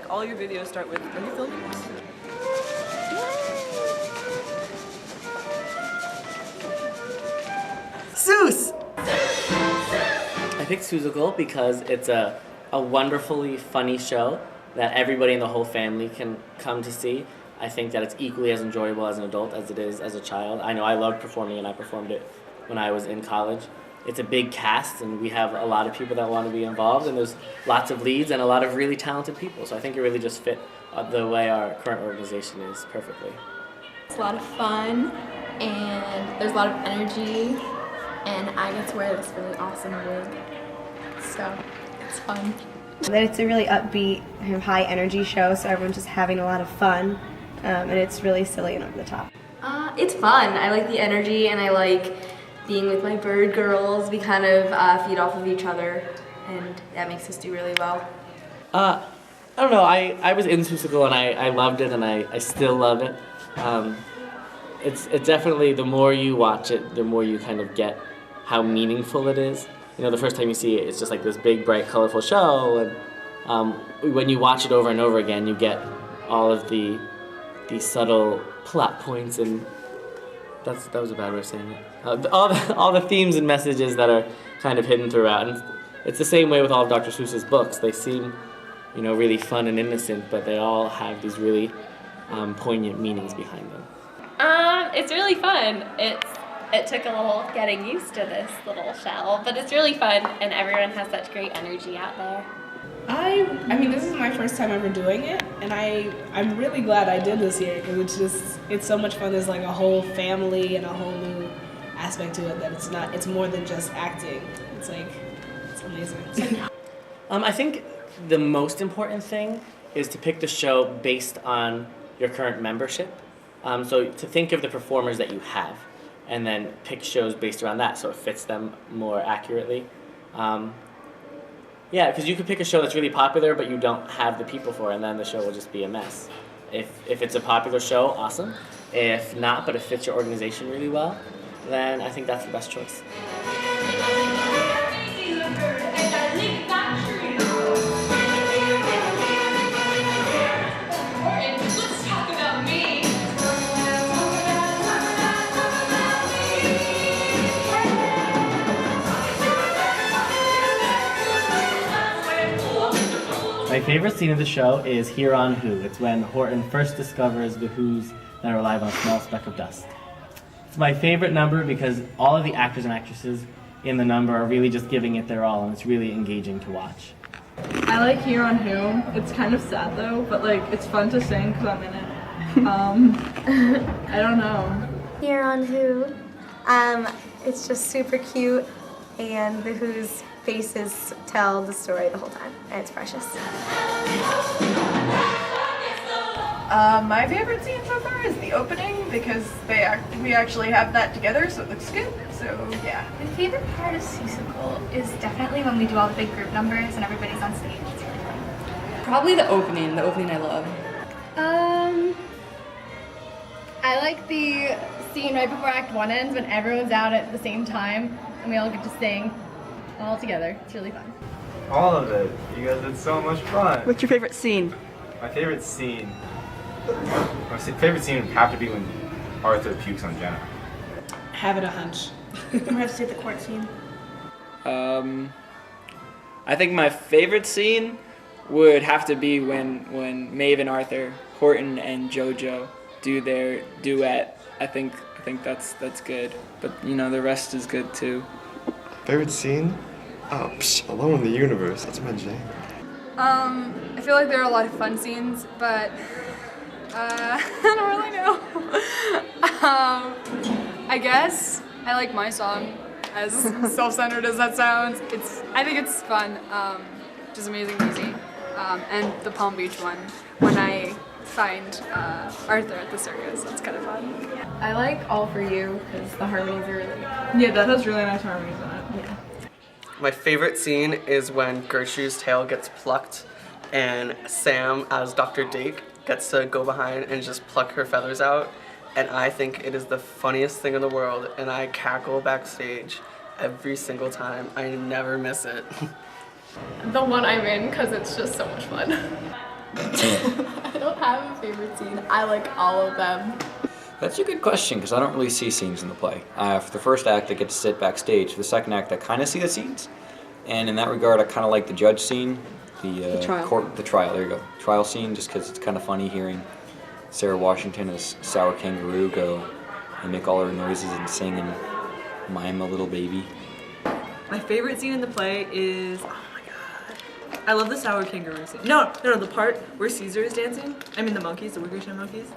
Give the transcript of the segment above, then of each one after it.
like all your videos start with, are you filming this? Seuss! I picked Seussical because it's a wonderfully funny show that everybody in the whole family can come to see. I think that it's equally as enjoyable as an adult as it is as a child. I know I loved performing and I performed it when I was in college. It's a big cast and we have a lot of people that want to be involved and there's lots of leads and a lot of really talented people. So I think it really just fit the way our current organization is perfectly. It's a lot of fun and there's a lot of energy and I get to wear this really awesome wig. So it's fun. That it's a really upbeat, high energy show, so everyone's just having a lot of fun, and it's really silly and over the top. It's fun. I like the energy, and I like being with my bird girls. We kind of feed off of each other, and that makes us do really well. I don't know. I was in Seussical and I loved it, and I still love it. It's definitely, the more you watch it, the more you kind of get how meaningful it is. You know, the first time you see it, it's just like this big, bright, colorful show, and when you watch it over and over again, you get all of the subtle plot points, and that was a bad way of saying it. All the themes and messages that are kind of hidden throughout, and it's the same way with all of Dr. Seuss's books. They seem, you know, really fun and innocent, but they all have these really poignant meanings behind them. It's really fun. It took a little getting used to this little shell, but it's really fun and everyone has such great energy out there. I mean, this is my first time ever doing it, and I'm really glad I did this year because it's so much fun. There's like a whole family and a whole new aspect to it that it's more than just acting. It's amazing. I think the most important thing is to pick the show based on your current membership. So to think of the performers that you have, and then pick shows based around that so it fits them more accurately. Yeah, because you could pick a show that's really popular but you don't have the people for it, and then the show will just be a mess. If it's a popular show, awesome. If not, but it fits your organization really well, then I think that's the best choice. My favorite scene of the show is Here on Who. It's when Horton first discovers the Who's that are alive on a small speck of dust. It's my favorite number because all of the actors and actresses in the number are really just giving it their all, and it's really engaging to watch. I like Here on Who. It's kind of sad though, but like it's fun to sing because I'm in it. I don't know. Here on Who. It's just super cute, and the Who's faces tell the story the whole time, and it's precious. My favorite scene so far is the opening because we actually have that together, so it looks good. So yeah. My favorite part of Seussical is definitely when we do all the big group numbers and everybody's on stage. It's really fun. Probably the opening. The opening I love. I like the scene right before Act 1 ends when everyone's out at the same time and we all get to sing all together. It's really fun. All of it. You guys had so much fun. What's your favorite scene? My favorite scene would have to be when Arthur pukes on Jenna. Having a hunch. I'm gonna have to say the court scene. I think my favorite scene would have to be when Maeve and Arthur, Horton and JoJo do their duet. I think that's good. But you know, the rest is good too. Favorite scene? Oh, Alone in the Universe. That's my jam. I feel like there are a lot of fun scenes, but I don't really know. I guess I like my song, as self-centered as that sounds. I think it's fun, just amazing music. And the Palm Beach one, when I find Arthur at the circus, that's kind of fun. I like All For You because the harmonies are really good. Yeah, that has really nice harmonies in it. Yeah. My favorite scene is when Gertrude's tail gets plucked and Sam, as Dr. Dake, gets to go behind and just pluck her feathers out. And I think it is the funniest thing in the world, and I cackle backstage every single time. I never miss it. The one I'm in, because it's just so much fun. I don't have a favorite scene. I like all of them. That's a good question because I don't really see scenes in the play. For the first act, I get to sit backstage. For the second act, I kind of see the scenes, and in that regard, I kind of like the judge scene, the trial. the trial. There you go, trial scene, just because it's kind of funny hearing Sarah Washington as Sour Kangaroo go and make all her noises and sing and mime a little baby. My favorite scene in the play is, oh my god, I love the Sour Kangaroo scene. No, the part where Caesar is dancing. I mean the monkeys, the Wickersham monkeys.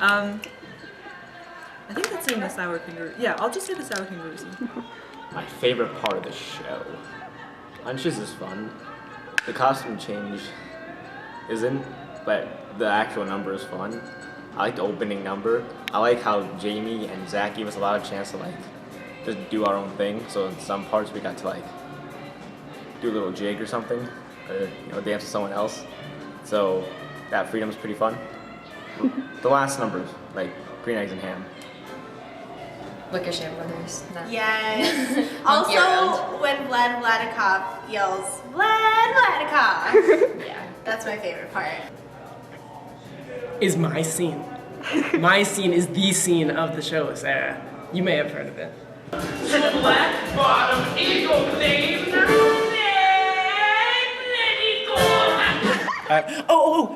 I think that's in the Sour Kangaroo. Yeah, I'll just say the Sour Kangaroo scene. My favorite part of the show. Hunches is fun. The costume change isn't, but the actual number is fun. I like the opening number. I like how Jamie and Zach gave us a lot of chance to like just do our own thing. So in some parts we got to like do a little jig or something, or dance with someone else. So that freedom is pretty fun. The last numbers, like green eggs and ham. Wickersham Brothers. Yes. Monkey around. Also, when Vlad Vladikov yells, Vlad Vladikov. Yeah. That's my favorite part. Is my scene. My scene is the scene of the show, Sarah. You may have heard of it. Black bottom eagle theme.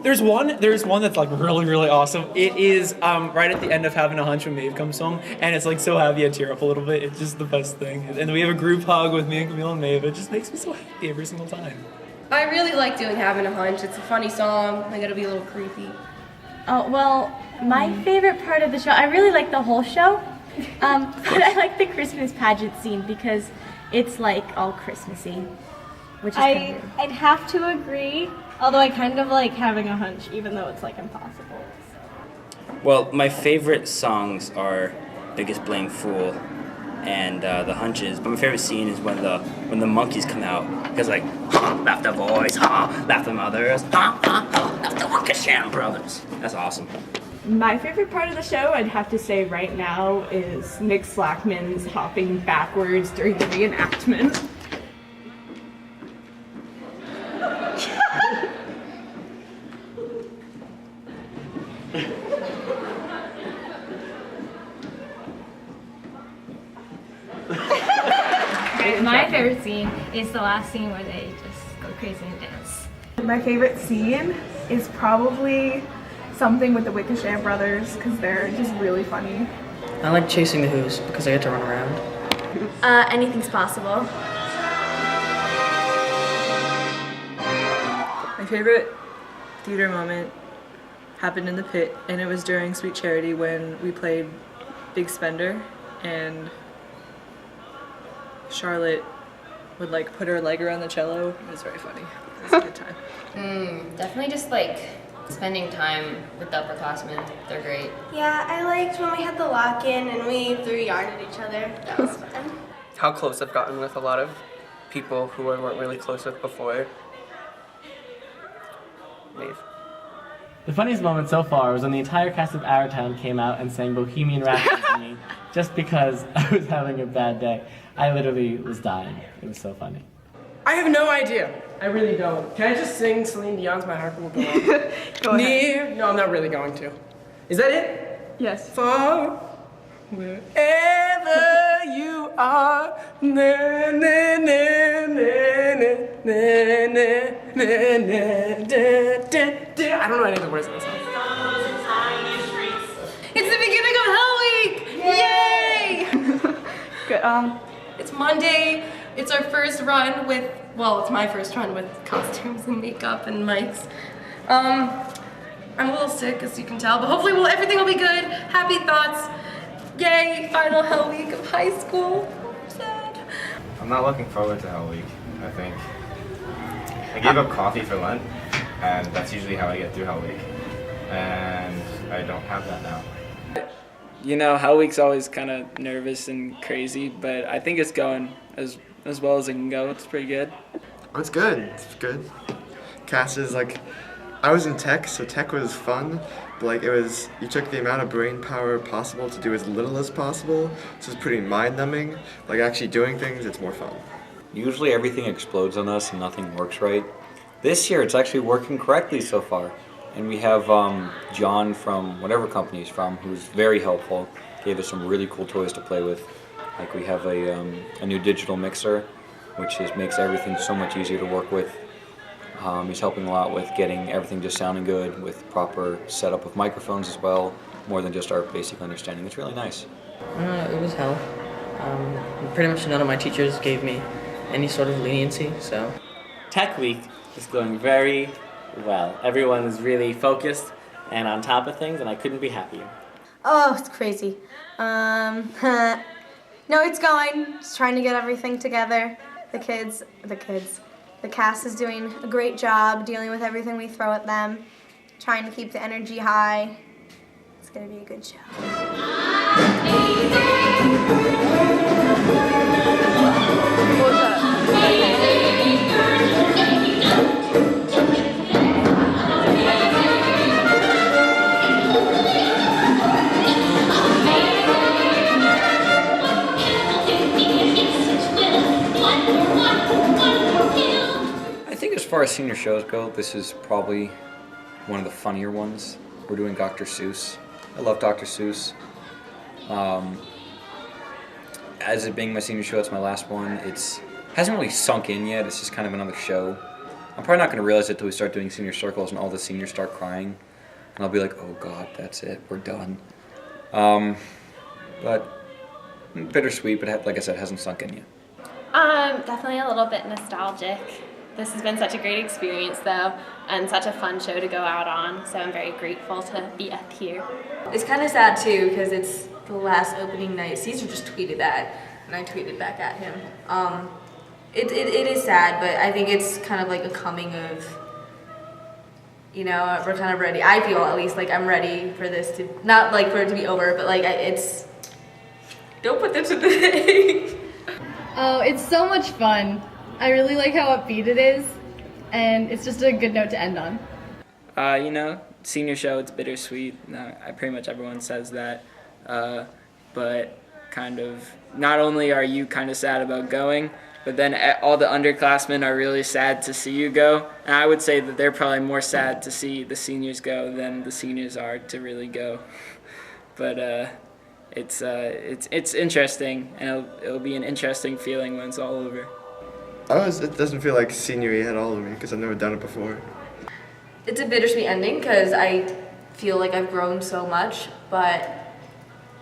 There's one that's like really awesome. It is right at the end of Having a Hunch when Maeve comes home, and it's like so happy I tear up a little bit. It's just the best thing. And we have a group hug with me and Camille and Maeve. It just makes me so happy every single time. I really like doing Having a Hunch. It's a funny song. I gotta be a little creepy. Oh, well, my favorite part of the show, I really like the whole show, but I like the Christmas pageant scene because it's like all Christmassy, which is kind of weird. I'd have to agree, although I kind of like Having a Hunch, even though it's like impossible. Well, my favorite songs are Biggest Blame Fool and The Hunches, but my favorite scene is when the monkeys come out, because like, laugh the boys, laugh the mothers, laugh the Wickersham Brothers. That's awesome. My favorite part of the show, I'd have to say right now, is Nick Slackman's hopping backwards during the reenactment. My favorite scene is the last scene where they just go crazy and dance. My favorite scene is probably something with the Wickersham Brothers because they're just really funny. I like chasing the Who's because I get to run around. Anything's possible. My favorite theater moment happened in the Pitt, and it was during Sweet Charity when we played Big Spender, and Charlotte would like put her leg around the cello. It was very funny. It was a good time. Definitely just like spending time with the upperclassmen. They're great. Yeah, I liked when we had the lock-in and we threw yarn at each other. That was fun. How close I've gotten with a lot of people who I weren't really close with before. Maeve. The funniest moment so far was when the entire cast of Our Town came out and sang Bohemian Rhapsody to me just because I was having a bad day. I literally was dying. It was so funny. I have no idea. I really don't. Can I just sing Celine Dion's My Heart Will Go On? Go ahead. No, I'm not really going to. Is that it? Yes. For wherever you are, na na na na na na na na da da. I don't know any of the words of this song. It's the beginning of Hell Week! Yay! Good. It's Monday. It's our first run with, well, it's my first run with costumes and makeup and mics. I'm a little sick, as you can tell, but hopefully everything will be good. Happy thoughts. Yay, final Hell Week of high school. I'm sad. I'm not looking forward to Hell Week, I think. I gave up coffee for Lent, and that's usually how I get through Hell Week. And I don't have that now. You know, Hell Week's always kind of nervous and crazy, but I think it's going as well as it can go. It's pretty good. Oh, it's good. It's good. Cast is like, I was in tech, so tech was fun, but like you took the amount of brain power possible to do as little as possible, so it's pretty mind-numbing. Like actually doing things, it's more fun. Usually everything explodes on us and nothing works right. This year, it's actually working correctly so far. And we have John from whatever company he's from, who's very helpful. Gave us some really cool toys to play with. Like we have a new digital mixer, which makes everything so much easier to work with. He's helping a lot with getting everything just sounding good, with proper setup of microphones as well, more than just our basic understanding. It's really nice. It was hell. Pretty much none of my teachers gave me any sort of leniency, so. Tech Week is going very well. Everyone is really focused and on top of things, and I couldn't be happier. Oh, it's crazy. No, it's going. Just trying to get everything together. The cast is doing a great job dealing with everything we throw at them, trying to keep the energy high. It's gonna be a good show. I think as far as senior shows go, this is probably one of the funnier ones. We're doing Dr. Seuss. I love Dr. Seuss. As it being my senior show, it's my last one. It hasn't really sunk in yet. It's just kind of another show. I'm probably not going to realize it until we start doing senior circles and all the seniors start crying. And I'll be like, oh God, that's it. We're done. But bittersweet, but like I said, hasn't sunk in yet. Definitely a little bit nostalgic. This has been such a great experience though, and such a fun show to go out on, so I'm very grateful to be up here. It's kind of sad too, because it's the last opening night. Caesar just tweeted that, and I tweeted back at him. It is sad, but I think it's kind of like a coming of, you know, we're kind of ready. I feel at least like I'm ready for this to, not like for it to be over, but like it's, don't put this in the thing. Oh, it's so much fun. I really like how upbeat it is, and it's just a good note to end on. You know, senior show, it's bittersweet. Pretty much everyone says that. But kind of, not only are you kind of sad about going, but then all the underclassmen are really sad to see you go. And I would say that they're probably more sad to see the seniors go than the seniors are to really go. But it's interesting, and it'll be an interesting feeling when it's all over. It doesn't feel like senior year at all to me because I've never done it before. It's a bittersweet ending because I feel like I've grown so much, but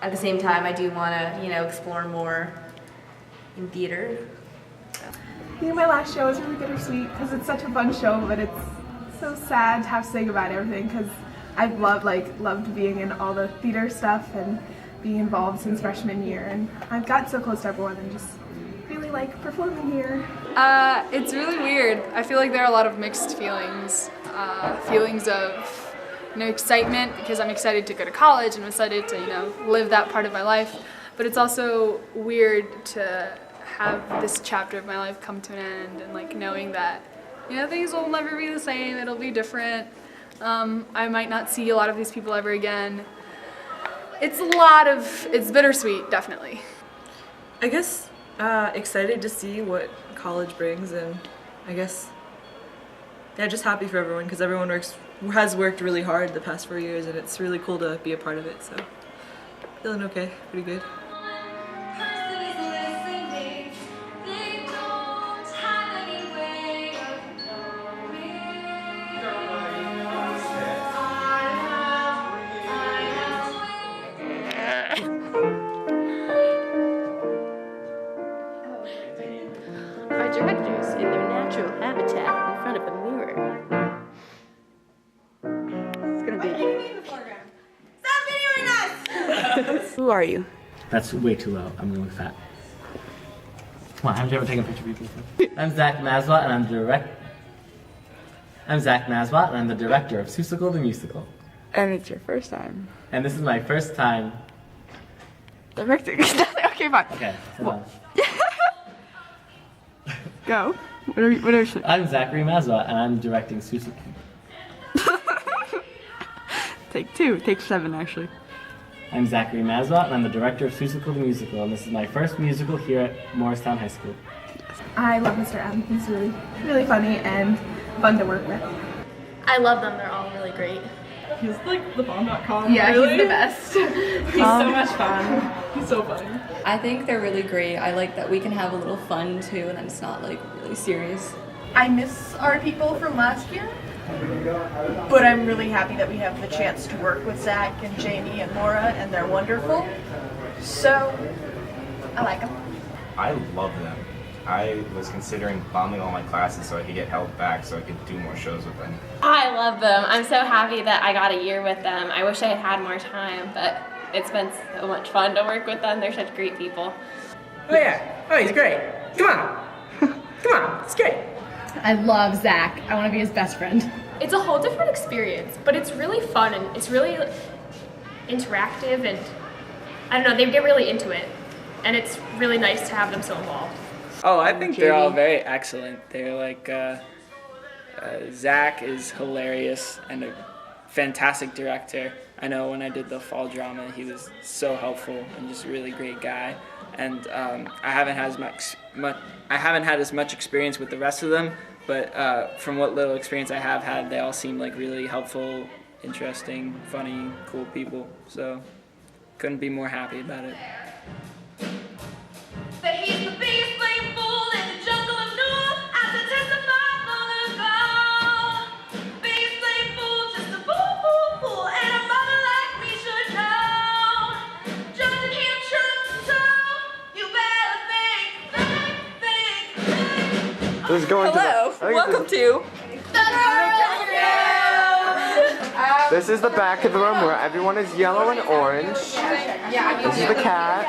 at the same time I do want to, you know, explore more in theater. I think my last show was really bittersweet because it's such a fun show, but it's so sad to have to say goodbye to everything because I've loved being in all the theater stuff and being involved since freshman year, and I've gotten so close to everyone and just really like performing here. It's really weird. I feel like there are a lot of mixed feelings. Feelings of, you know, excitement because I'm excited to go to college and I'm excited to, you know, live that part of my life. But it's also weird to have this chapter of my life come to an end and like knowing that, you know, things will never be the same. It'll be different. I might not see a lot of these people ever again. It's bittersweet, definitely. I guess excited to see what college brings, and I guess, yeah, just happy for everyone because everyone has worked really hard the past 4 years, and it's really cool to be a part of it, so feeling okay, pretty good. Our directors in their natural habitat in front of a mirror. It's gonna be. Who are you? That's way too low. I'm going fat. Come on, haven't you ever taken a picture of people? I'm Zach Mazouat, and I'm Zach Mazouat, and I'm the director of Seussical the Musical. And it's your first time. And this is my first time directing. Okay, fine. Okay, hold on. Go. Whatever. I'm Zachary Mazouat, and I'm directing Seussical. Take 2. Take 7, actually. I'm Zachary Mazouat, and I'm the director of Seussical the Musical, and this is my first musical here at Morristown High School. I love Mr. M. He's really, really funny, and fun to work with. I love them. They're all really great. He's like the bomb.com. Yeah, really. he's the best. He's so much fun. He's so funny. I think they're really great. I like that we can have a little fun too, and it's not like really serious. I miss our people from last year, but I'm really happy that we have the chance to work with Zach and Jamie and Laura, and they're wonderful. So, I like them. I love them. I was considering bombing all my classes so I could get held back so I could do more shows with them. I love them. I'm so happy that I got a year with them. I wish I had had more time, but it's been so much fun to work with them. They're such great people. Oh yeah, oh he's great. Come on, come on, it's great. I love Zach. I want to be his best friend. It's a whole different experience, but it's really fun and it's really interactive, and I don't know, they get really into it, and it's really nice to have them so involved. Oh, I think they're all very excellent. They're like, Zach is hilarious and a fantastic director. I know when I did the fall drama, he was so helpful and just a really great guy. And I haven't had as much experience with the rest of them, but from what little experience I have had, they all seem like really helpful, interesting, funny, cool people. So couldn't be more happy about it. That he's the biggest blame fool in the jungle of Noor, as it testified long ago. Biggest blame fool, just a fool, and a mother like me should know. Just to keep truth so, you better think. This is going Hello, welcome to the This is the back of the room where everyone is yellow and orange. This is the cat.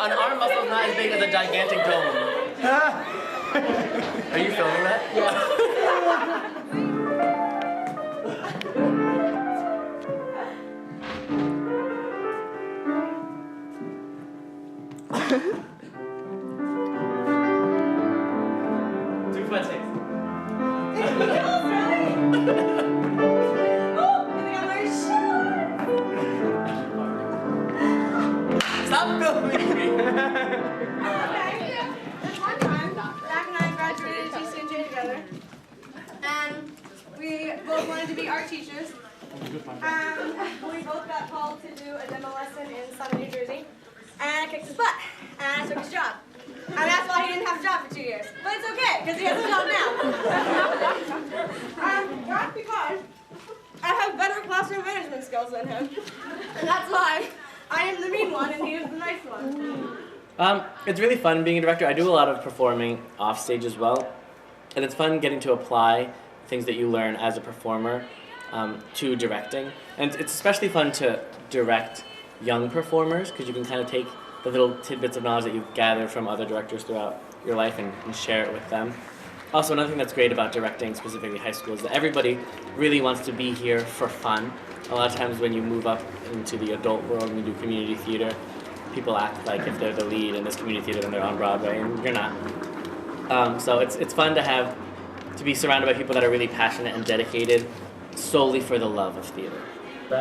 An arm muscle is not as big as a gigantic dome. Are you filming that? Yeah. Two fun takes. Stop filming me! One time, Zach and I graduated TCNJ together, and we both wanted to be art teachers. We both got called to do a demo lesson in Summit, New Jersey, and I kicked his butt, and I took his job. And that's why he didn't have a job for 2 years. But it's okay, because he has a job now. That's because I have better classroom management skills than him. And that's why I am the mean one and he is the nice one. It's really fun being a director. I do a lot of performing off stage as well. And it's fun getting to apply things that you learn as a performer to directing. And it's especially fun to direct young performers because you can kind of take the little tidbits of knowledge that you've gathered from other directors throughout your life and share it with them. Also, another thing that's great about directing, specifically high school, is that everybody really wants to be here for fun. A lot of times when you move up into the adult world and you do community theater, people act like if they're the lead in this community theater, then they're on Broadway, and you're not. So it's fun to be surrounded by people that are really passionate and dedicated solely for the love of theater.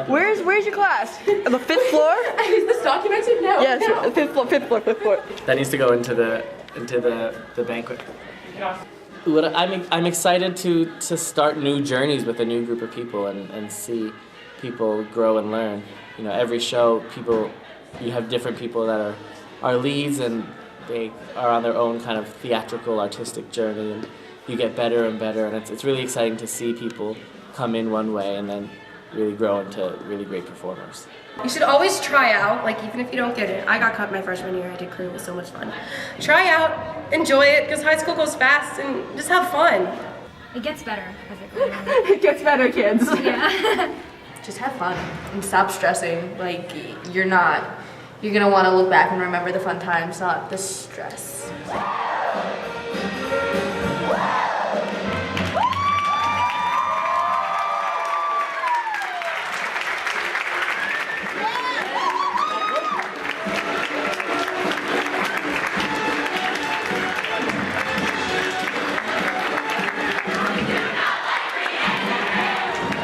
Where's your class? On the 5th floor? Is this documented? No. Yes, no. 5th floor. That needs to go into the banquet. I'm excited to start new journeys with a new group of people and see people grow and learn. You know, every show, you have different people that are leads, and they are on their own kind of theatrical, artistic journey, and you get better and better, and it's really exciting to see people come in one way and then really grow into really great performers. You should always try out, like even if you don't get it. I got cut my freshman year, I did crew, it was so much fun. Try out, enjoy it, because high school goes fast, and just have fun. It gets better as it goes on. It gets better, kids. Yeah. Just have fun and stop stressing. Like, you're gonna want to look back and remember the fun times, not the stress.